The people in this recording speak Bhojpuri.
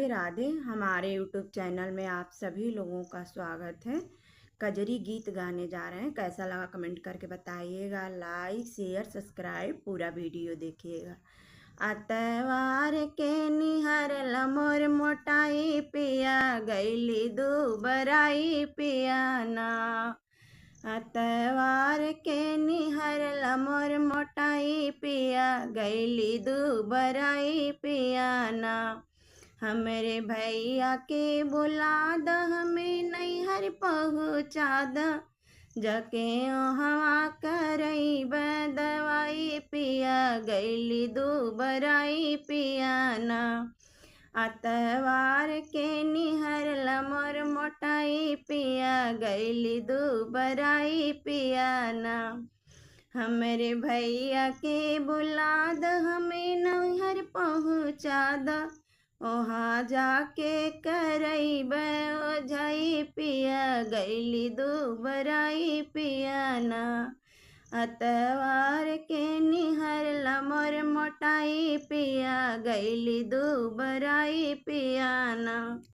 राधे हमारे YouTube चैनल में आप सभी लोगों का स्वागत है। कजरी गीत गाने जा रहे हैं। कैसा लगा कमेंट करके बताइएगा। लाइक शेयर सब्सक्राइब पूरा वीडियो देखिएगा। अतवार के निहर लमोर मोटाई पिया गैली दुबराई पिया ना। अतवार के निहर लमोर मोटाई पिया गैली दुबराई पिया ना। हमरे भैया के बुला द हमें नैहर पहुँचा द जके हवा करई दवाई पिया गैली दुबराई पिया ना। अतवार के निहर लमोर मोटाई पिया गैली दुबराई पिया ना। हमरे भैया के बुला द हमें नैहर पहुँचा द ओहाँ जाके करई ओझाई पिया गैली दुबराई पिया ना। अतवार के निहर लमोर मोटाई पिया गैली दुबराई पिया ना।